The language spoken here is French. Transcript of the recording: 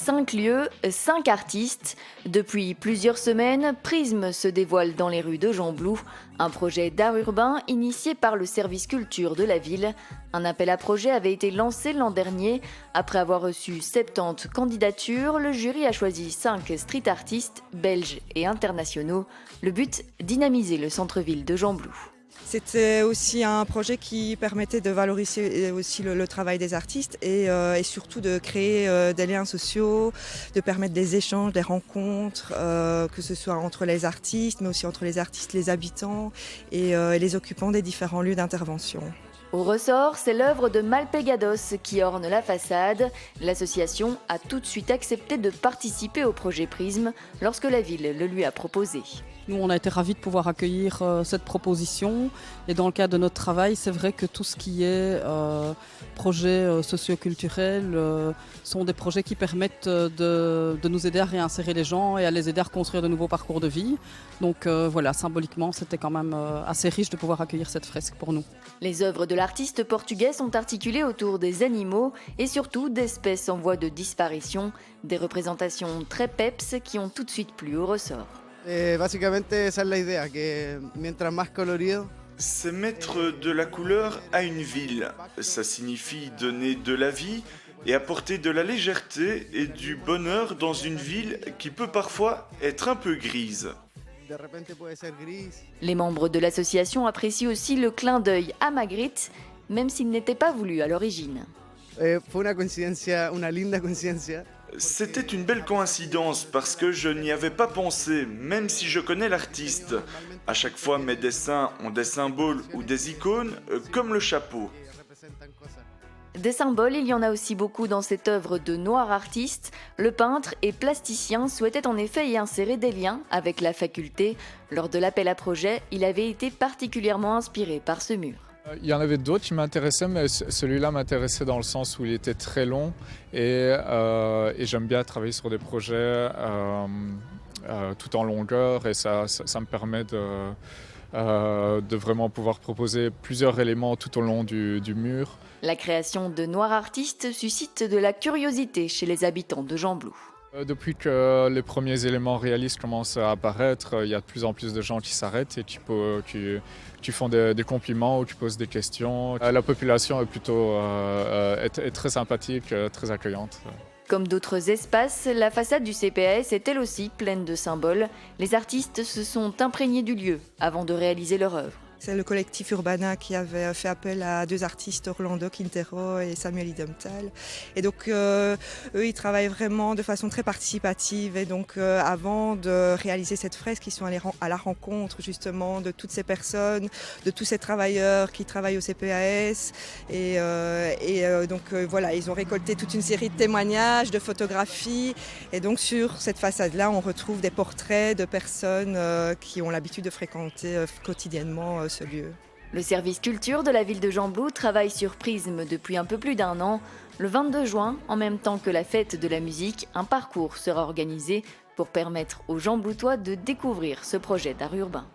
5 lieux, 5 artistes. Depuis plusieurs semaines, Prisme se dévoile dans les rues de Gembloux, un projet d'art urbain initié par le service culture de la ville. Un appel à projet avait été lancé l'an dernier. Après avoir reçu 70 candidatures, le jury a choisi 5 street artistes belges et internationaux. Le but, dynamiser le centre-ville de Gembloux. C'était aussi un projet qui permettait de valoriser aussi le travail des artistes et surtout de créer des liens sociaux, de permettre des échanges, des rencontres, que ce soit entre les artistes, mais aussi entre les artistes, les habitants et les occupants des différents lieux d'intervention. Au ressort, c'est l'œuvre de Malpegados qui orne la façade. L'association a tout de suite accepté de participer au projet Prisme lorsque la ville le lui a proposé. Nous, on a été ravis de pouvoir accueillir cette proposition. Et dans le cadre de notre travail, c'est vrai que tout ce qui est projets socioculturels sont des projets qui permettent de nous aider à réinsérer les gens et à les aider à reconstruire de nouveaux parcours de vie. Donc voilà, symboliquement, c'était quand même assez riche de pouvoir accueillir cette fresque pour nous. Les œuvres de l'artiste portugais sont articulées autour des animaux et surtout d'espèces en voie de disparition. Des représentations très peps qui ont tout de suite plu au ressort. Básicamente esa es la idea, que mientras más colorido. C'est mettre de la couleur à une ville. Ça signifie donner de la vie et apporter de la légèreté et du bonheur dans une ville qui peut parfois être un peu grise. Les membres de l'association apprécient aussi le clin d'œil à Magritte, même s'il n'était pas voulu à l'origine. C'était une belle coïncidence parce que je n'y avais pas pensé, même si je connais l'artiste. À chaque fois, mes dessins ont des symboles ou des icônes, comme le chapeau. Des symboles, il y en a aussi beaucoup dans cette œuvre de noir artiste. Le peintre et plasticien souhaitait en effet y insérer des liens avec la faculté. Lors de l'appel à projet, il avait été particulièrement inspiré par ce mur. Il y en avait d'autres qui m'intéressaient, mais celui-là m'intéressait dans le sens où il était très long et j'aime bien travailler sur des projets tout en longueur et ça me permet de vraiment pouvoir proposer plusieurs éléments tout au long du mur. La création de Noir Artiste suscite de la curiosité chez les habitants de Gembloux. Depuis que les premiers éléments réalistes commencent à apparaître, il y a de plus en plus de gens qui s'arrêtent et qui font des compliments ou qui posent des questions. La population est plutôt est très sympathique, très accueillante. Comme d'autres espaces, la façade du CPAS est elle aussi pleine de symboles. Les artistes se sont imprégnés du lieu avant de réaliser leur œuvre. C'est le collectif Urbana qui avait fait appel à 2 artistes, Orlando Quintero et Samuel Idemtal. Et donc eux, ils travaillent vraiment de façon très participative. Et donc avant de réaliser cette fresque, ils sont allés à la rencontre justement de toutes ces personnes, de tous ces travailleurs qui travaillent au CPAS. Donc voilà, ils ont récolté toute une série de témoignages, de photographies. Et donc sur cette façade-là, on retrouve des portraits de personnes qui ont l'habitude de fréquenter quotidiennement ce lieu. Le service culture de la ville de Gembloux travaille sur Prisme depuis un peu plus d'1 an. Le 22 juin, en même temps que la fête de la musique, un parcours sera organisé pour permettre aux Gembloutois de découvrir ce projet d'art urbain.